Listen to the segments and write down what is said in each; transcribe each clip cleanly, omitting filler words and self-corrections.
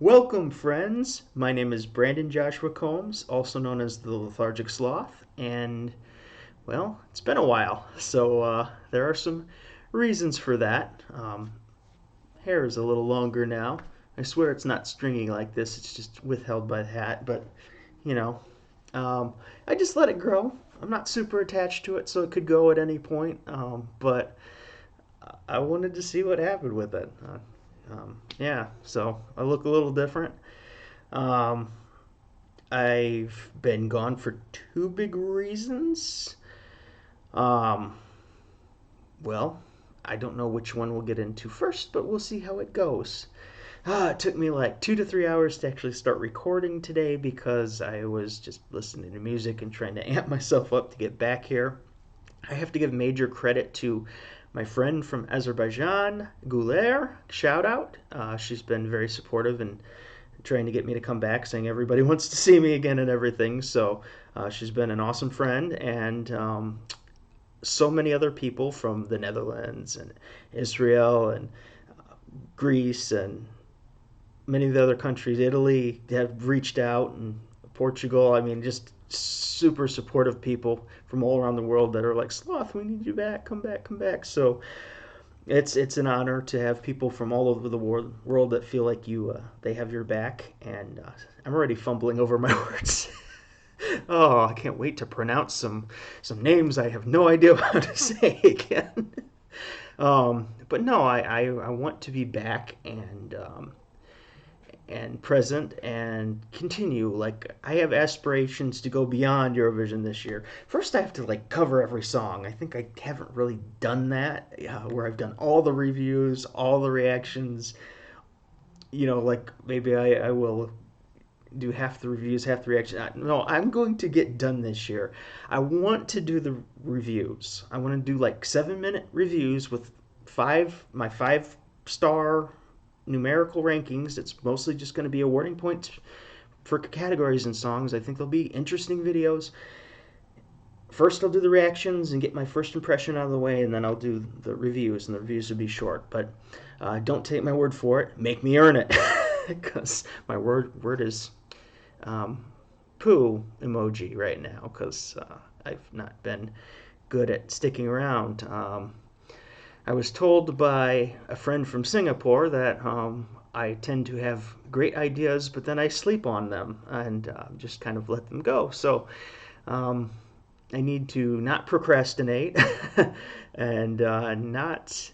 Welcome, friends. My name is Brandon Joshua Combs, also known as the Lethargic Sloth, and well, it's been a while, so there are some reasons for that. Hair is a little longer now. I swear it's not stringy like this, it's just withheld by the hat, but you know, um, I just let it grow. I'm not super attached to it, so it could go at any point, but I wanted to see what happened with it. Yeah, so I look a little different. Um, I've been gone for two big reasons. Um, well, I don't know which one we'll get into first, but we'll see how it goes. It took me like 2 to 3 hours to actually start recording today because I was just listening to music and trying to amp myself up to get back here. I have to give major credit to my friend from Azerbaijan, Guler. Shout out. She's been very supportive and trying to get me to come back, saying everybody wants to see me again and everything. So she's been an awesome friend, and so many other people from the Netherlands and Israel and Greece and many of the other countries, Italy, have reached out, and Portugal. I mean, just super supportive people from all around the world that are like, Sloth, we need you back, come back, come back. So it's an honor to have people from all over the world that feel like they have your back, and I'm already fumbling over my words. Oh, I can't wait to pronounce some names I have no idea how to say again. But no, I want to be back and present and continue. Like, I have aspirations to go beyond Eurovision this year. First, I have to like cover every song. I think I haven't really done that, where I've done all the reviews, all the reactions. Like maybe I will do half the reviews, half the reactions. No, I'm going to get done this year. I want to do the reviews. I want to do like 7-minute reviews with my 5-star numerical rankings. It's mostly just going to be awarding points for categories and songs. I think they'll be interesting videos. First, I'll do the reactions and get my first impression out of the way, and then I'll do the reviews, and the reviews will be short. But don't take my word for it. Make me earn it, because my word is poo emoji right now, because I've not been good at sticking around. I was told by a friend from Singapore that I tend to have great ideas, but then I sleep on them and just kind of let them go. So um, I need to not procrastinate and not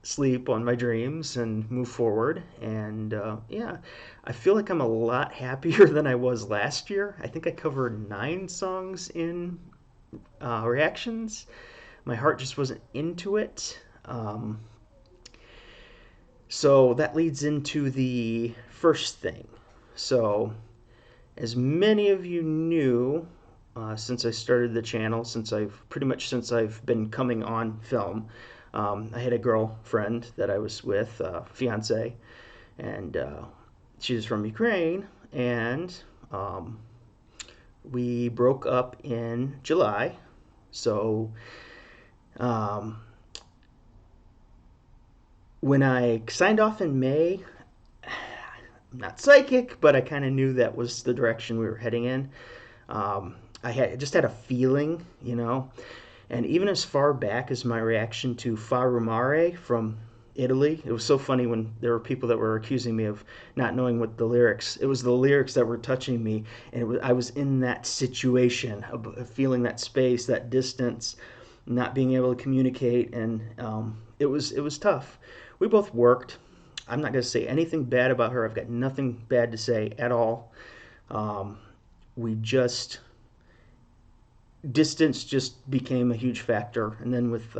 sleep on my dreams and move forward. And yeah, I feel like I'm a lot happier than I was last year. I think I covered 9 songs in reactions. My heart just wasn't into it. So that leads into the first thing. So, as many of you knew, since I started the channel, since I've been coming on film, I had a girlfriend that I was with, fiance, and she was from Ukraine, and we broke up in July. So um, when I signed off in May, I'm not psychic, but I kind of knew that was the direction we were heading in. I just had a feeling, and even as far back as my reaction to Fa Rumare from Italy, it was so funny when there were people that were accusing me of not knowing what the lyrics. It was the lyrics that were touching me, and I was in that situation of feeling that space, that distance, not being able to communicate, and it was tough. We both worked. I'm not going to say anything bad about her. I've got nothing bad to say at all. We just distance just became a huge factor, and then with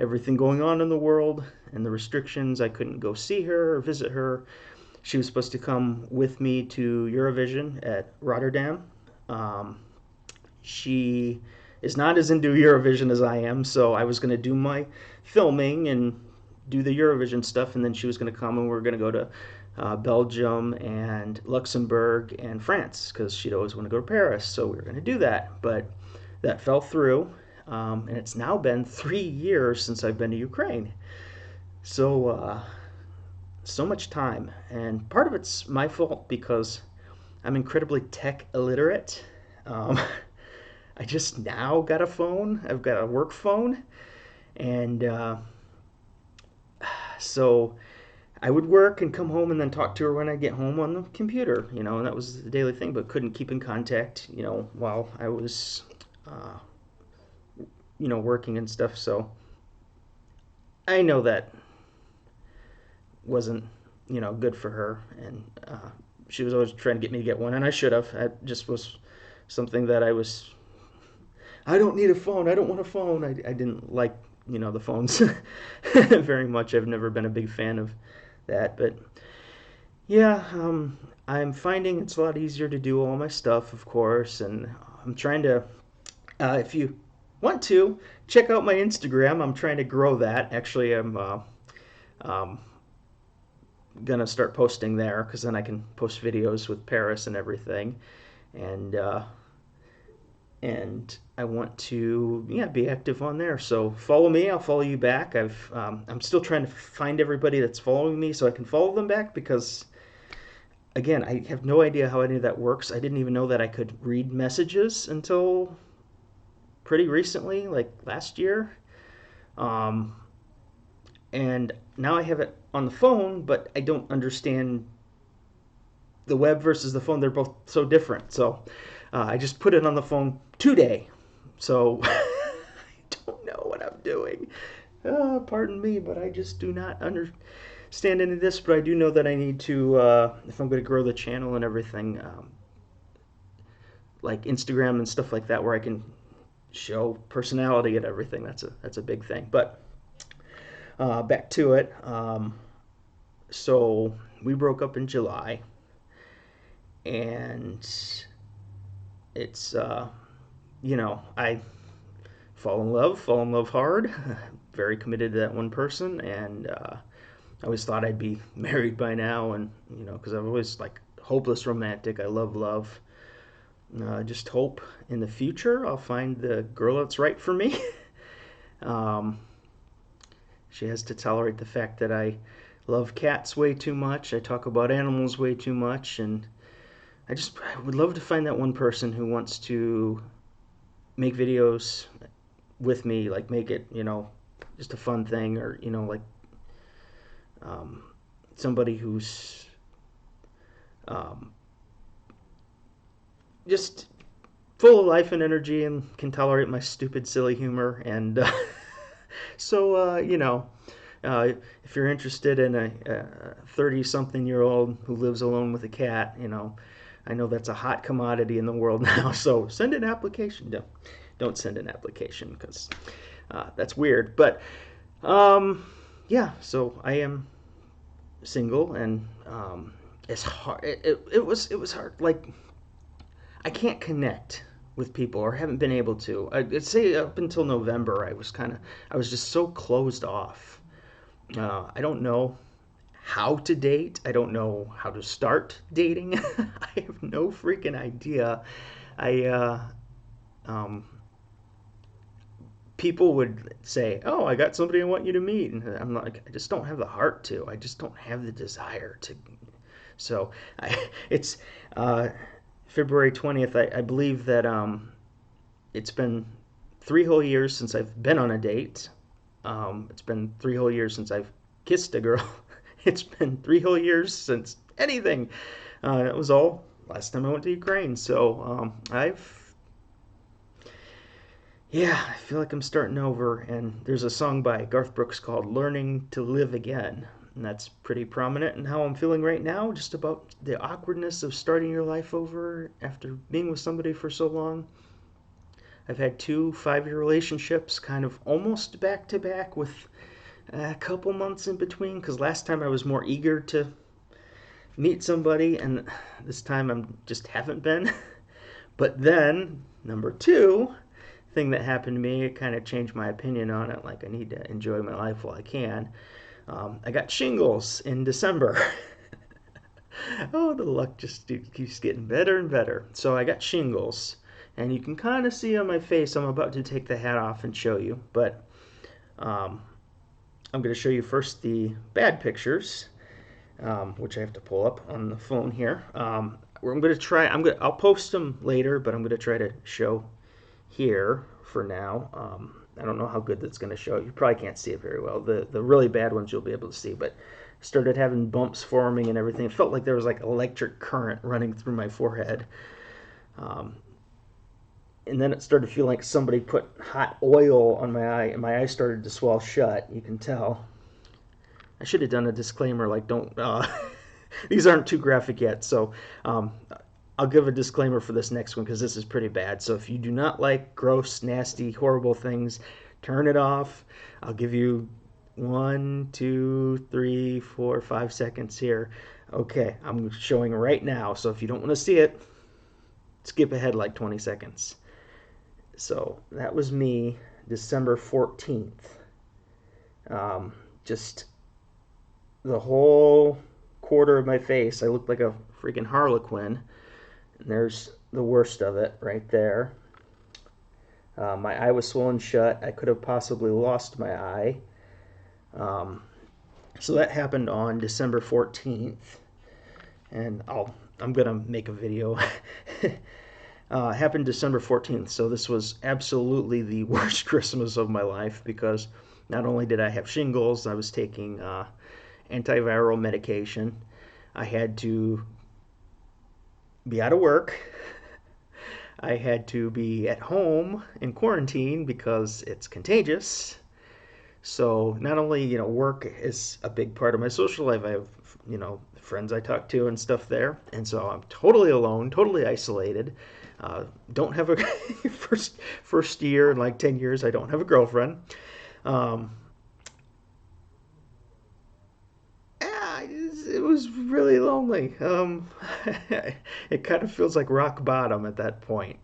everything going on in the world and the restrictions, I couldn't go see her or visit her. She was supposed to come with me to Eurovision at Rotterdam. She is not as into Eurovision as I am, so I was going to do my filming and do the Eurovision stuff, and then she was going to come and we were going to go to Belgium and Luxembourg and France, because she'd always want to go to Paris, so we were going to do that. But that fell through, and it's now been 3 years since I've been to Ukraine. So so much time, and part of it's my fault because I'm incredibly tech illiterate. Um, I just now got a phone. I've got a work phone, and so I would work and come home and then talk to her when I get home on the computer, and that was the daily thing. But couldn't keep in contact, while I was, uh, working and stuff. So I know that wasn't, good for her, and she was always trying to get me to get one, and I should have. It just was something that I don't need a phone. I don't want a phone. I didn't like, the phones very much. I've never been a big fan of that, but yeah, I'm finding it's a lot easier to do all my stuff, of course, and I'm trying to. If you want to check out my Instagram, I'm trying to grow that. Actually, I'm um, gonna start posting there because then I can post videos with Paris and everything, and I want to, yeah, be active on there. So follow me, I'll follow you back. I'm still trying to find everybody that's following me so I can follow them back because again, I have no idea how any of that works. I didn't even know that I could read messages until pretty recently, like last year. Um, and now I have it on the phone, but I don't understand the web versus the phone. They're both so different. So I just put it on the phone today. So I don't know what I'm doing. Pardon me, but I just do not understand any of this. But I do know that I need to, if I'm going to grow the channel and everything, like Instagram and stuff like that, where I can show personality and everything. That's a big thing. But back to it. So we broke up in July, and it's I fall in love hard, very committed to that one person, and I always thought I'd be married by now, and because I'm always like hopeless romantic. I love love. Just hope in the future I'll find the girl that's right for me. um, she has to tolerate the fact that I love cats way too much. I talk about animals way too much, and I would love to find that one person who wants to make videos with me, like make it, just a fun thing, or like um, somebody who's um, just full of life and energy and can tolerate my stupid, silly humor. And so, uh, if you're interested in a 30-something-year-old who lives alone with a cat, I know that's a hot commodity in the world now. So send an application. Don't send an application because that's weird. But yeah, so I am single, and it's hard. It was hard. Like I can't connect with people, or haven't been able to. I'd say up until November, I was just so closed off. I don't know how to date. I don't know how to start dating. I have no freaking idea. I um, People would say, "Oh, I got somebody I want you to meet," and I'm like, I just don't have the heart to. I just don't have the desire to. So it's February 20th. I believe that it's been 3 whole years since I've been on a date. It's been 3 whole years since I've kissed a girl. It's been 3 whole years since anything. That was all last time I went to Ukraine. So yeah, I feel like I'm starting over. And there's a song by Garth Brooks called "Learning to Live Again." And that's pretty prominent in how I'm feeling right now, just about the awkwardness of starting your life over after being with somebody for so long. I've had 2 5-year relationships, kind of almost back to back, with a couple months in between, because last time I was more eager to meet somebody, and this time I'm just haven't been. But then, number two thing that happened to me, it kind of changed my opinion on it. Like, I need to enjoy my life while I can. I got shingles in December. Oh, the luck just keeps getting better and better. So I got shingles, and you can kind of see on my face, I'm about to take the hat off and show you, but I'm going to show you first the bad pictures, which I have to pull up on the phone here. I'm going to try. I'll post them later, but I'm going to try to show here for now. I don't know how good that's going to show. You probably can't see it very well. The really bad ones you'll be able to see, but started having bumps forming and everything. It felt like there was like electric current running through my forehead. Um, and then it started feeling like somebody put hot oil on my eye, and my eye started to swell shut. You can tell. I should have done a disclaimer like don't. These aren't too graphic yet, so I'll give a disclaimer for this next one because this is pretty bad. So if you do not like gross, nasty, horrible things, turn it off. I'll give you 1, 2, 3, 4, 5 seconds here. Okay, I'm showing right now. So if you don't want to see it, skip ahead like 20 seconds. So that was me, December 14th. Just the whole quarter of my face, I looked like a freaking harlequin. And there's the worst of it right there. My eye was swollen shut. I could have possibly lost my eye. So that happened on December 14th. And I'm going to make a video. Happened December 14th. So this was absolutely the worst Christmas of my life because not only did I have shingles, I was taking antiviral medication. I had to be out of work. I had to be at home in quarantine because it's contagious. So not only, work is a big part of my social life. I have, friends I talk to and stuff there. And so I'm totally alone, totally isolated. Don't have a first year in like 10 years, I don't have a girlfriend. It was really lonely. It kind of feels like rock bottom at that point.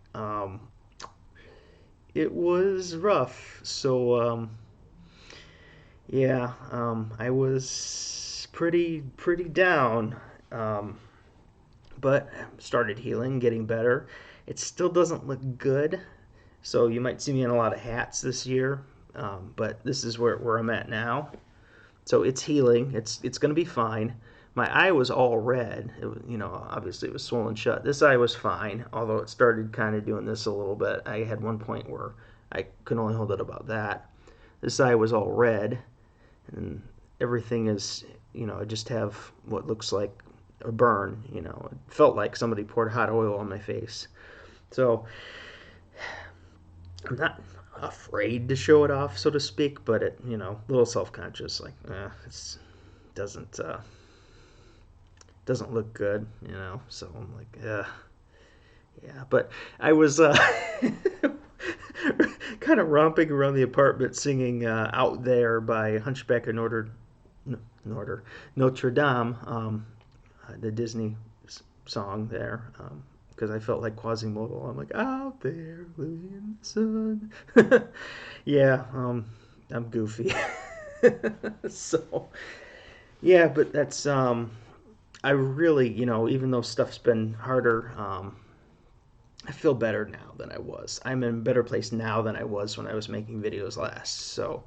It was rough. So yeah, I was pretty down. But started healing, getting better. It still doesn't look good. So you might see me in a lot of hats this year. But this is where I'm at now. So it's healing. It's going to be fine. My eye was all red. Obviously it was swollen shut. This eye was fine, although it started kind of doing this a little bit. I had one point where I could only hold it about that. This eye was all red, and everything is, I just have what looks like a burn. It felt like somebody poured hot oil on my face. So I'm not afraid to show it off, so to speak, but a little self-conscious, like, it doesn't look good, so I'm like, yeah, but I was kind of romping around the apartment singing Out There by Hunchback of Notre Dame, the Disney song there, because I felt like Quasimodo. I'm like, out there, living in the sun. Yeah, I'm goofy. So, yeah, but that's, I really, even though stuff's been harder, I feel better now than I was. I'm in a better place now than I was when I was making videos last. So,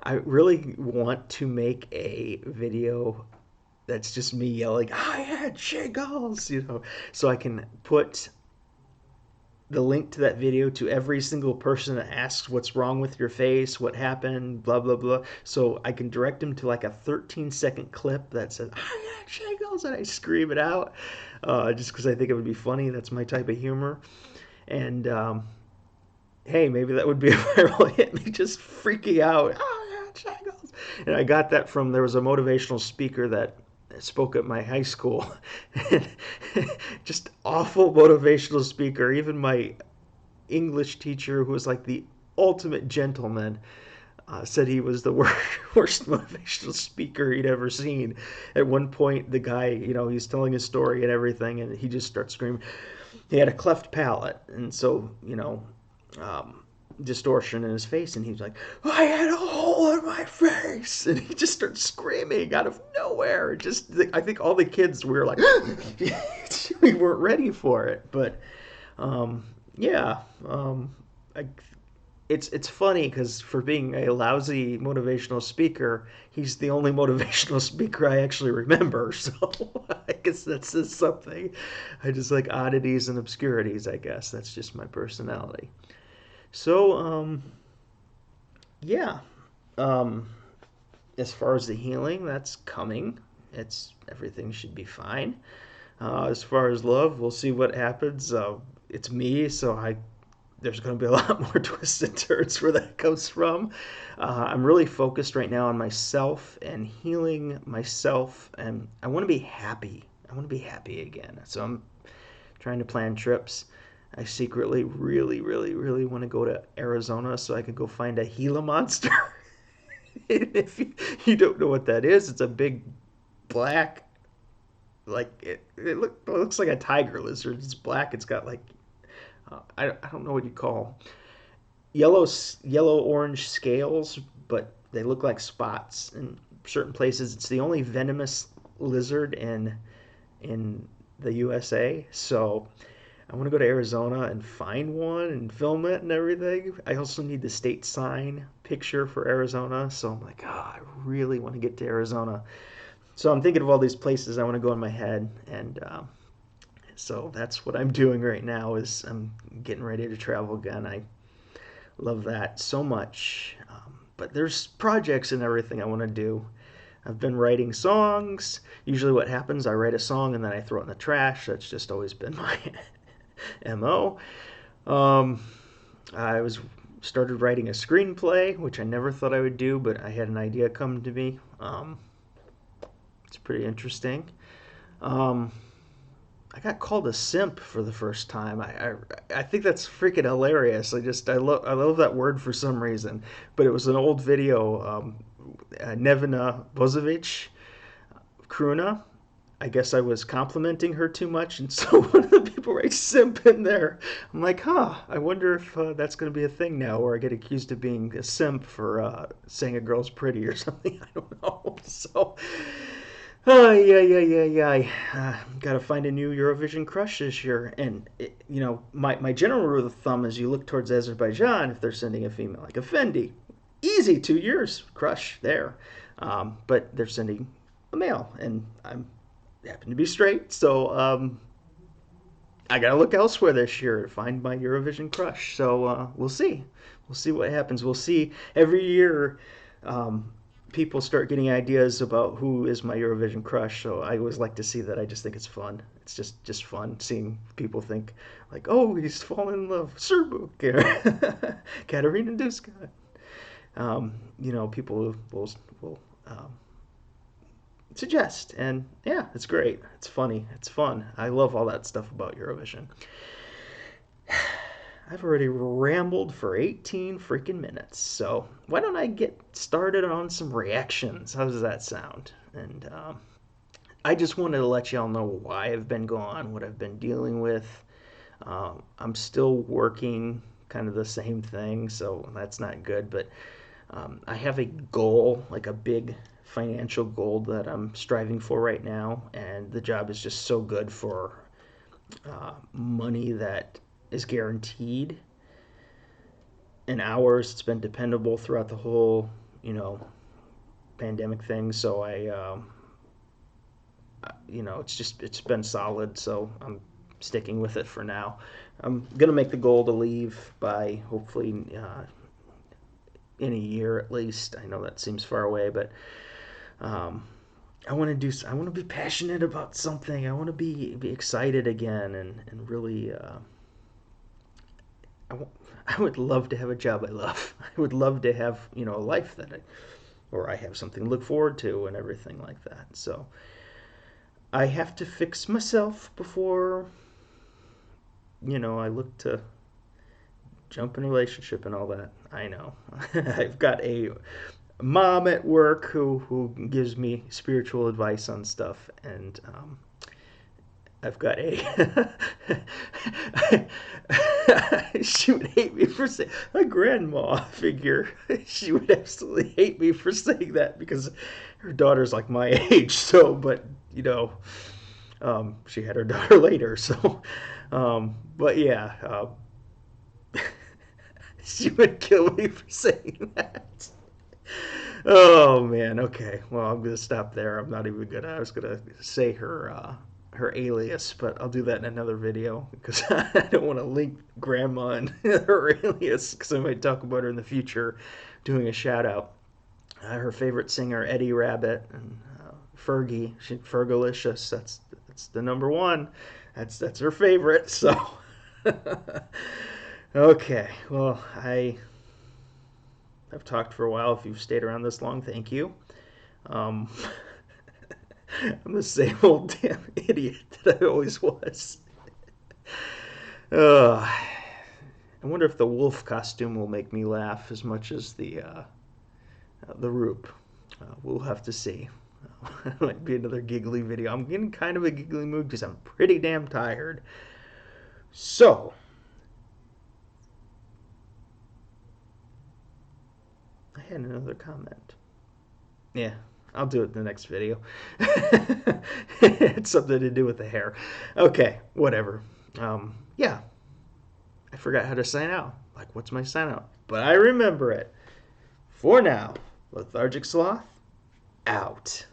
I really want to make a video that's just me yelling, I had shingles, so I can put the link to that video to every single person that asks what's wrong with your face, what happened, blah, blah, blah. So I can direct them to like a 13-second clip that says, I got shingles, and I scream it out just because I think it would be funny. That's my type of humor. And hey, maybe that would be a viral hit, me just freaking out. I got shingles. And I got that from, there was a motivational speaker that spoke at my high school. Just awful motivational speaker. Even my English teacher, who was like the ultimate gentleman, said he was the worst motivational speaker he'd ever seen. At one point, the guy, he's telling his story and everything, and he just starts screaming. He had a cleft palate, and so, distortion in his face, and he was like, I had a hole in my face, and he just starts screaming out of nowhere. I think all the kids were like, we weren't ready for it, but yeah, it's funny because for being a lousy motivational speaker, he's the only motivational speaker I actually remember. So I guess that says something. I just like oddities and obscurities. I guess that's just my personality. So yeah. Um, as far as the healing, that's coming. It's everything should be fine. As far as love, we'll see what happens. It's me, so I there's going to be a lot more twists and turns where that comes from. I'm really focused right now on myself and healing myself, and I want to be happy. I want to be happy again. So I'm trying to plan trips. I secretly really, really, really want to go to Arizona so I can go find a Gila monster. If you don't know what that is, it's a big black, like it looks like a tiger lizard. It's black. It's got like I don't know what you call yellow orange scales, but they look like spots in certain places. It's the only venomous lizard in the USA. So I want to go to Arizona and find one and film it and everything. I also need the state sign picture for Arizona. So I'm like, oh, I really want to get to Arizona. So I'm thinking of all these places I want to go in my head, and so that's what I'm doing right now. Is I'm getting ready to travel again. I love that so much. But there's projects and everything I want to do. I've been writing songs. Usually, what happens, I write a song and then I throw it in the trash. That's just always been my MO. Um, I was started writing a screenplay, which I never thought I would do, but I had an idea come to me. It's pretty interesting. Um, I got called a simp for the first time. I think that's freaking hilarious. I love that word for some reason. But it was an old video. Nevina Bozovic, Kruna. I guess I was complimenting her too much, and so one of the people writes simp in there. I'm like, huh. I wonder if that's going to be a thing now, where I get accused of being a simp for saying a girl's pretty or something. I don't know. So oh, yeah. Got to find a new Eurovision crush this year. And, my general rule of thumb is you look towards Azerbaijan if they're sending a female, like a Fendi. Easy, 2 years, crush there. But they're sending a male, and I'm happen to be straight, so I got to look elsewhere this year to find my Eurovision crush. So we'll see. We'll see what happens. We'll see every year. Um, People start getting ideas about who is my Eurovision crush. So I always like to see that. I just think it's fun. It's just fun seeing people think like, oh, he's fallen in love, Serbuk, Katarina Duska. People will suggest, and yeah, it's great. It's funny. It's fun. I love all that stuff about Eurovision. I've already rambled for 18 freaking minutes, so why don't I get started on some reactions? How does that sound? And I just wanted to let y'all know why I've been gone, what I've been dealing with. I'm still working kind of the same thing, so that's not good, but I have a goal, like a big financial goal that I'm striving for right now, and the job is just so good for money that is guaranteed in hours. It's been dependable throughout the whole, pandemic thing. So it's been solid. So I'm sticking with it for now. I'm gonna make the goal to leave by hopefully in a year at least. I know that seems far away, but um, I want to do. I want to be passionate about something. I want to be excited again, and really. I would love to have a job I love. I would love to have a life or I have something to look forward to and everything like that. So I have to fix myself before I look to jump in a relationship and all that. I know. I've got a mom at work who gives me spiritual advice on stuff, and I've got a she would hate me for saying a grandma figure. She would absolutely hate me for saying that because her daughter's like my age. So, but she had her daughter later. So, but yeah, She would kill me for saying that. Oh man, okay. Well, I'm gonna stop there. I'm not even gonna. I was gonna say her alias, but I'll do that in another video because I don't want to link Grandma and her alias because I might talk about her in the future, doing a shout out. Her favorite singer, Eddie Rabbit, and Fergie, Fergalicious. That's the number one. That's her favorite. So, okay. Well, I've talked for a while. If you've stayed around this long, thank you. Um, I'm the same old damn idiot that I always was. I wonder if the wolf costume will make me laugh as much as the Roop. We'll have to see. It might be another giggly video. I'm getting kind of a giggly mood because I'm pretty damn tired. So, I had another comment. Yeah, I'll do it in the next video. It's something to do with the hair. Okay, whatever. Yeah, I forgot how to sign out. Like, what's my sign out? But I remember it. For now, Lethargic Sloth, out.